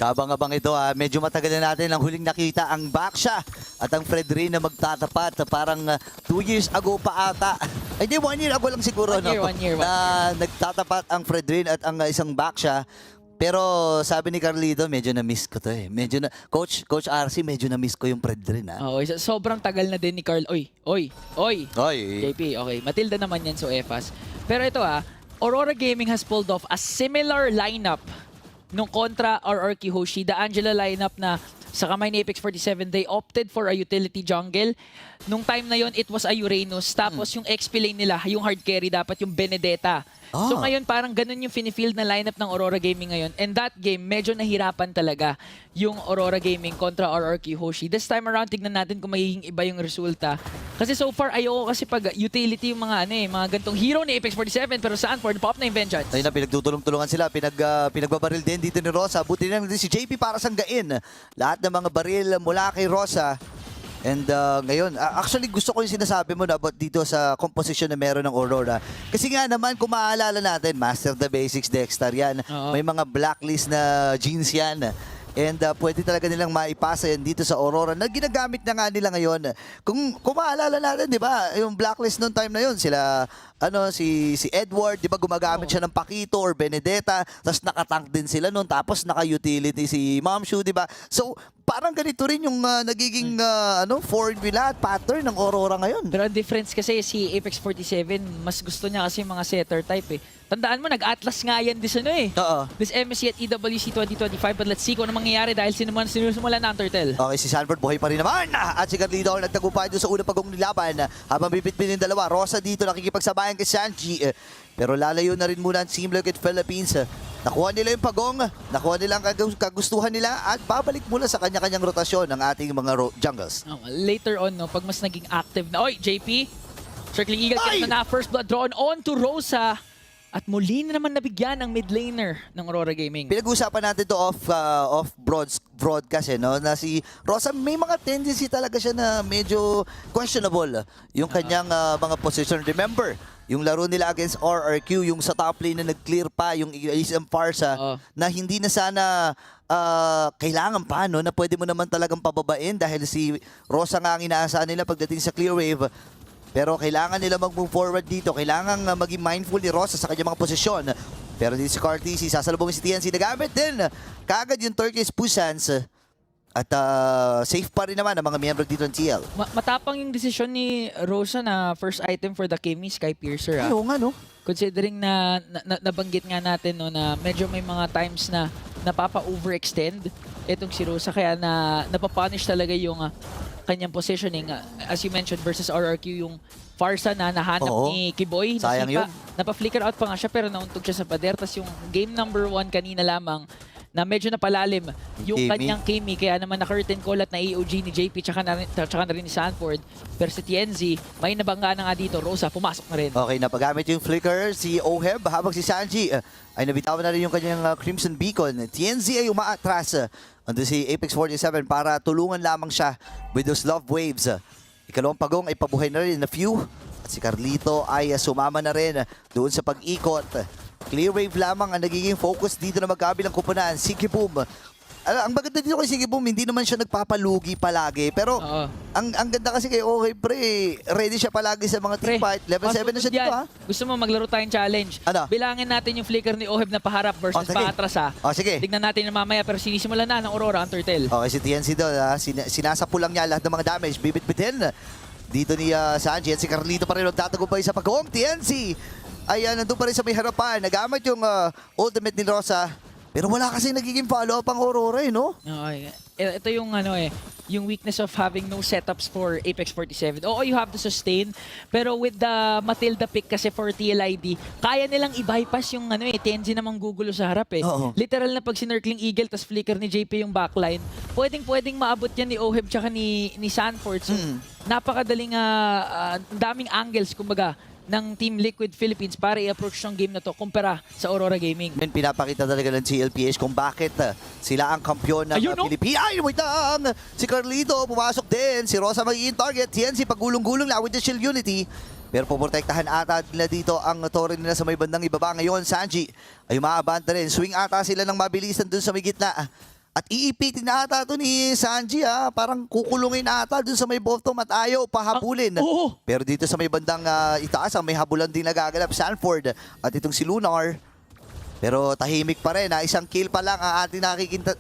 Kabang-abang ito medyo matagal na natin ang huling nakita ang Baksha at ang Fred Rin na magtatapat parang 2 years ago pa ata. Ay di, 1 year ago lang siguro. One year. Na nagtatapat ang Fred Rin at ang isang Baksha. Pero sabi ni Carlito, medyo na-miss ko to eh. Medyo na, Coach RC, medyo na-miss ko yung Fred Rin Oo, sobrang tagal na din ni Carl. Oy. JP, okay. Matilda naman yan, so EFAS. Pero ito Aurora Gaming has pulled off a similar lineup nung kontra RRQ Hoshi, the Angela lineup na sa kamay ni Apex 47, they opted for a utility jungle. Nung time na yon, it was a Uranus. Tapos yung XP lane nila, yung hard carry dapat yung Benedetta. So ngayon parang ganun yung finifield na lineup ng Aurora Gaming ngayon. And that game, medyo nahirapan talaga yung Aurora Gaming kontra RRQ Hoshi. This time around, tignan natin kung magiging iba yung resulta. Kasi so far, ayoko kasi pag utility yung mga gantong hero ni Apex 47, pero Sanford, pop na yung Vengeance. Ayun na, pinagtutulong-tulungan sila. Pinagbabaril din dito ni Rosa. Buti na lang din si JP para sanggain lahat ng mga baril mula kay Rosa. And ngayon, actually gusto ko yung sinasabi mo na about dito sa composition na meron ng Aurora. Kasi nga naman, kung maaalala natin, Master the Basics, Dexter yan. May mga blacklist na jeans yan. And pwede talaga nilang maipasa yan dito sa Aurora na ginagamit na nga nila ngayon. Kung maalala natin, di ba, yung blacklist noong time na yun, sila, si Edward, di ba, gumagamit siya ng Paquito or Benedetta, tapos nakatank din sila noon, tapos naka-utility si Momshu, di ba? So, parang ganito rin yung nagiging formula at pattern ng Aurora ngayon. Pero ang difference kasi si Apex 47, mas gusto niya kasi yung mga setter type eh. Tandaan mo, nag-Atlas nga yan this MSC at EWC 2025. But let's see kung ano mangyayari dahil sinusumula na ang Turtle. Okay, si Sanford buhay pa rin naman. At si Carlito ang nagtagumpay doon sa unang pagong nilaban. Habang bibitbit yung dalawa, Rosa dito nakikipagsabayan kay Sanji. Pero lalayo na rin muna ang Team Liquid Philippines. Nakuha nila yung pagong, nakuha nila ang kagustuhan nila at babalik mula sa kanya-kanyang rotasyon ng ating mga jungles. Later on, pag mas naging active na, JP, Circling Eagle gets na first blood drawn on to Rosa. At muli na naman nabigyan ang mid laner ng Aurora Gaming. Pinag-uusapan natin to off broadcast na si Rosa may mga tendency talaga siya na medyo questionable yung kanyang mga position. Remember, yung laro nila against RRQ, yung sa top lane na nag-clear pa, yung isang Farsa na hindi na sana kailangan pa, na pwede mo naman talagang pababain dahil si Rosa nga ang inaasahan nila pagdating sa clear wave. Pero kailangan nila mag-move forward dito. Kailangan maging mindful ni Rosa sa kanyang mga posisyon. Pero dito si Cartesi, sasalubungin si TNC. Nagamit din kagad yung Turkish Pushans. At safe pa rin naman ang mga miyembro dito ng TL. Matapang yung desisyon ni Rosa na first item for the Kimi, Sky Piercer. Oo nga, no? Considering na nabanggit nga natin na medyo may mga times na napapa-overextend itong si Rosa. Kaya napapunish talaga yung kanyang positioning, as you mentioned, versus RRQ, yung Farsa na nahanap ni Kiboy. Sayang yun. Napa-flicker out pa nga siya pero nauntog siya sa pader. Tapos yung game number 1 kanina lamang na medyo napalalim yung kanyang Kimi. Kaya naman na-curtain call at na-EOG ni JP tsaka na rin ni Sanford. Pero si TNZ, may nabangga na nga dito. Rosa, pumasok na rin. Okay, napagamit yung flicker si Oheb habang si Sanji ay nabitawan na rin yung kanyang Crimson Beacon. TNZ ay umaatras. Andun si Apex 47 para tulungan lamang siya with those love waves. Ikalawang pagong ay pabuhay na rin na few. At si Carlito ay sumama na rin doon sa pag-ikot. Clear wave lamang ang nagiging focus dito na magkabilang kupunan. Sige Boom. Ang maganda dito kay Sige Boom, hindi naman siya nagpapalugi palagi. Pero ang ganda kasi kay Okay, pre, ready siya palagi sa mga team fight. Level 7 na siya dito, Gusto mo maglaro tayong challenge? Bilangin natin yung flicker ni Oheb na paharap versus paatras, sige. Tignan natin na mamaya, pero sinisimulan na ng Aurora ang Turtle. Okay, si TNC doon, sinasapulang niya lahat ng mga damage. Bibit-bitin dito ni Sanji. At si Carlito pa rin magtatagumpay sa pag-home. TNC ay nandun pa rin sa may harapan. Nagamit yung ultimate ni Rosa. Pero wala kasi nagiging follow-up ang Aurora, no? Okay. Ito yung yung weakness of having no setups for Apex 47. Oo, you have to sustain, pero with the Matilda pick kasi for TLID, kaya nilang i-bypass yung TNZ namang gugulo sa harap Literal na pag sinircling Eagle tas flicker ni JP yung backline, pwedeng maabot yan ni Oheb tsaka ni Sanford. So, napakadaling daming angles kumbaga ng Team Liquid Philippines para i-approach yung game na to kumpara sa Aurora Gaming. Pinapakita talaga ng CLPH kung bakit sila ang kampyon ng Pilipinas. Ay, wait lang! Si Carlito pumasok din. Si Rosa magiging target. TNC pagulong-gulong na with the Shield Unity. Pero puprotektahan ata nila dito ang torre nila sa may bandang ibaba. Ngayon, Sanji ay umaabante rin. Swing ata sila ng mabilisan dun sa may gitna. At iipitin na ata ito ni Sanji parang kukulungin na ata dun sa may bottom at ayaw pahabulin. Oo. Pero dito sa may bandang itaas, may habulan din nagaganap Sanford at itong si Lunar. Pero tahimik pa rin, isang kill pa lang ang ating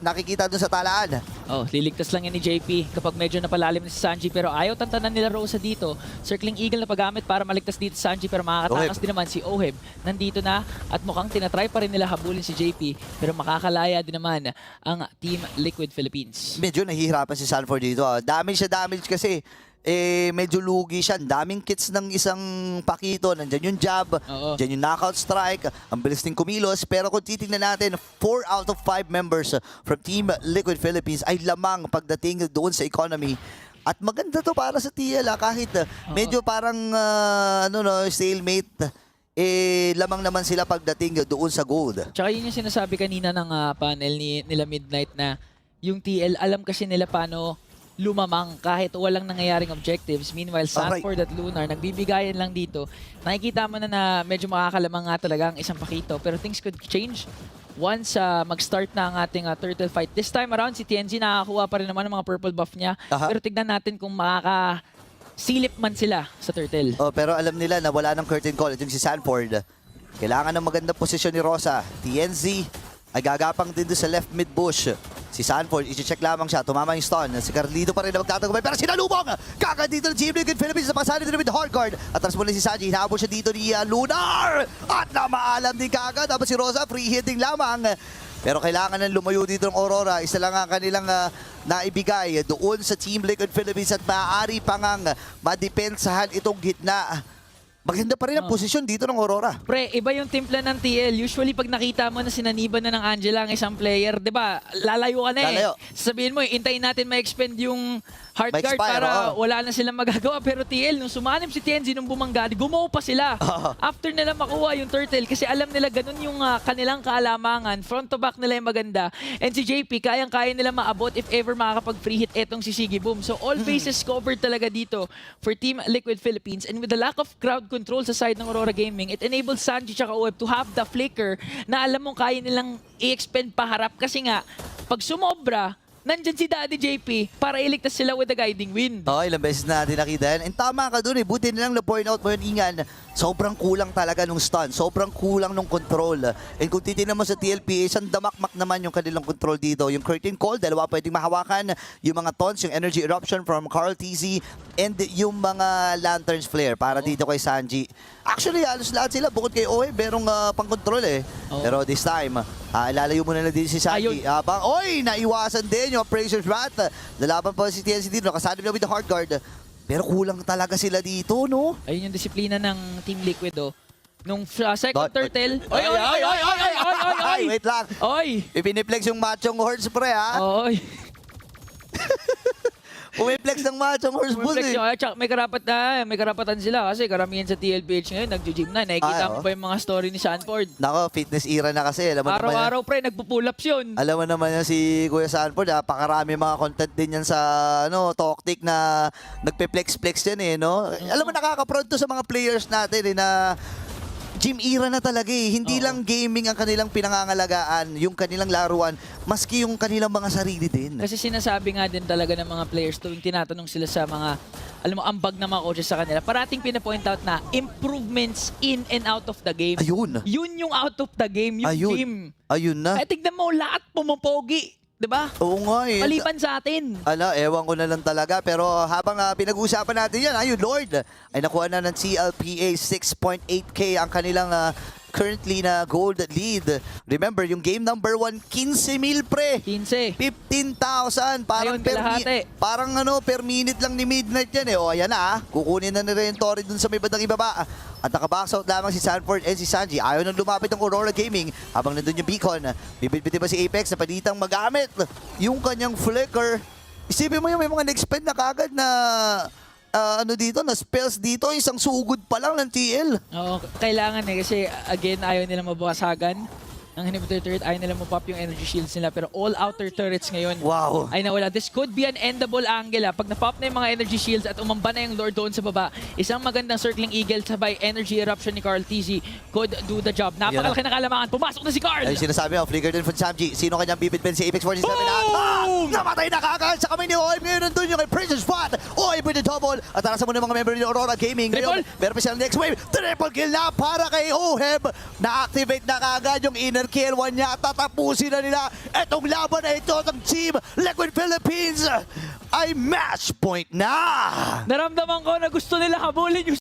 nakikita dun sa talaan. Oh, liligtas lang yan ni JP kapag medyo napalalim na si Sanji, pero ayaw tantanan nila Rosa dito. Circling Eagle na paggamit para maligtas dito si Sanji, pero makakatakas din naman si Oheb. Nandito na at mukhang tinatry pa rin nila habulin si JP, pero makakalaya din naman ang Team Liquid Philippines. Medyo nahihirapan si Sanford dito. Damage kasi. Medyo lugi siya. Ang daming kits ng isang Pakito. Nandyan yung jab, dyan yung knockout strike. Ang bilis din kumilos. Pero kung titignan natin, 4 out of 5 members from Team Liquid Philippines ay lamang pagdating doon sa economy. At maganda to para sa TL kahit medyo parang stalemate. Lamang naman sila pagdating doon sa gold. Tsaka yun yung sinasabi kanina ng panel nila Midnight na yung TL, alam kasi nila paano lumamang kahit walang nangyayaring objectives. Meanwhile, Sanford at Lunar, nagbibigayan lang dito. Nakikita mo na medyo makakalamang nga talaga ang isang Pakito. Pero things could change once mag-start na ang ating turtle fight. This time around, si TNG nakakakuha pa rin naman ng mga purple buff niya. Pero tignan natin kung silip man sila sa turtle. Pero alam nila na wala ng curtain call. Itong si Sanford. Kailangan ng magandang posisyon ni Rosa. TNZ ay gagapang din doon sa left mid bush. Si Sanford, i-check lamang siya. Tumama yung stun. Si Carlito pa rin na magtatagubay. Pero sinalubong! Kagad dito ng Team Liquid Philippines na pasali din with hardguard. At tapos muli si Sanji. Hinabol siya dito ni Lunar. At namaalam din kagad. Tapos si Rosa, free hitting lamang. Pero kailangan ng lumayo dito ng Aurora. Isa lang ang kanilang naibigay doon sa Team Liquid Philippines. At maaari pa ngang madepensahan itong gitna. Maganda pa rin ang posisyon dito ng Aurora. Pre, iba yung timpla ng TL. Usually pag nakita mo na sinaniban na ng Angela ang isang player, di ba, lalayo ka na Lalayo. Sabihin mo, intayin natin ma-expend yung hard guard para wala na silang magagawa. Pero TL, nung sumanib si TNZ nung bumangga, gumawa pa sila. After nila makuha yung turtle kasi alam nila ganun yung kanilang kaalamangan. Front to back nila yung maganda. And si JP, kayang-kaya nila maabot if ever makakapag-free hit etong si Siggy Boom. So all bases covered talaga dito for Team Liquid Philippines. And with the lack of crowd control sa side ng Aurora Gaming, it enables Sanji tsaka OF to have the flicker na alam mong kaya nilang i-expend paharap kasi nga, pag sumobra, nandyan si Daddy JP para iligtas sila with the guiding wind. Ilang beses na natin nakita yan. And tama ka dun buti nilang na-point out mo yun, Ingan. Sobrang kulang talaga nung stun. Sobrang kulang nung control. And kung titignan mo sa TLP, isang damakmak naman yung kanilang control dito. Yung curtain call, dalawa pwedeng mahawakan. Yung mga taunts, yung energy eruption from Carl TZ, and yung mga lanterns flare para dito kay Sanji. Actually, halos lahat sila, bukod kay Oe, merong pang-control Pero this time, lalayo muna na din si Sanji. Naiwasan din yung Appraiser's Wrath. Lalaban pa si TNC dito, nakasanib na with the hard guard. Pero kulang talaga sila dito, no? Ayun yung disiplina ng Team Liquid, Nung second turtle... Wait lang. Ipiniplex yung machong horse, pre, Oy! Pumiplex ng machong horse bull, May karapatan sila kasi karamihan sa TLPH ngayon nagjo-gym na. Nakikita mo pa yung mga story ni Sanford. Nako, fitness era na kasi. Araw-araw, pre, nagpo-pull-ups yun. Alam mo naman yan si Kuya Sanford, napakarami mga content din yan sa Toktik na nagpe-flex-flex yan no? Alam mo, nakaka-proud to sa mga players natin na gym era na talaga Hindi lang gaming ang kanilang pinangangalagaan, yung kanilang laruan, maski yung kanilang mga sarili din. Kasi sinasabi nga din talaga ng mga players tuwing tinatanong sila sa mga, alam mo, ambag na mga coaches sa kanila, parating pinapoint out na improvements in and out of the game. Ayun. Yun yung out of the game, yung gym. Ayun na. Ay, tignan mo, lahat pumapogi. Diba? Oo nga Maliban sa atin. Ewan ko na lang talaga. Pero habang pinag-uusapan natin yan, yung Lord ay nakuha na ng CLPA 6.8K ang kanilang currently na gold lead. Remember, yung game number 1, 15,000 pre. 15. 15,000. Parang Ayun, parang per minute lang ni Midnight yan ayan na kukunin na nila yung Tori dun sa may bandang ibaba. At nakabox out lamang si Sanford and si Sanji. Ayaw nang lumapit ng Aurora Gaming habang nandun yung beacon. Bibit-bitin ba si Apex na palitang magamit yung kanyang flicker. Isipin mo yung may mga nag-spend na kagad na dito, na spells dito, isang sugod pa lang ng TL. Oo, kailangan kasi again, ayaw nila mabawasagan ng inhibitor turret. Ayaw nila mo pop yung energy shields nila. Pero all outer turrets ngayon Wow. ay nawala. This could be an endable angle. Pag na-pop na yung mga energy shields at umamba na yung Lord doon sa baba, isang magandang circling eagle sabay energy eruption ni Carl TZ could do the job. Napakalaki ng kalamangan. Pumasok na si Carl! Ay, sinasabi mo, flicker din from Samji. Sino kanyang bibitbin si Apex 47 at namatay na kagad sa kamay ni OM. Ngayon nandun yung kay Princess Spot. OM with the double. At tarasan mo ng mga member ni Aurora Gaming. Ngayon, meron pa silang next wave. Triple kill na para kay OM. Na-activate na kagad yung inner kill. One niya. Tatapusin na nila itong laban na ito ng Team Liquid Philippines. Ay match point na! Naramdaman ko na gusto nila habulin yung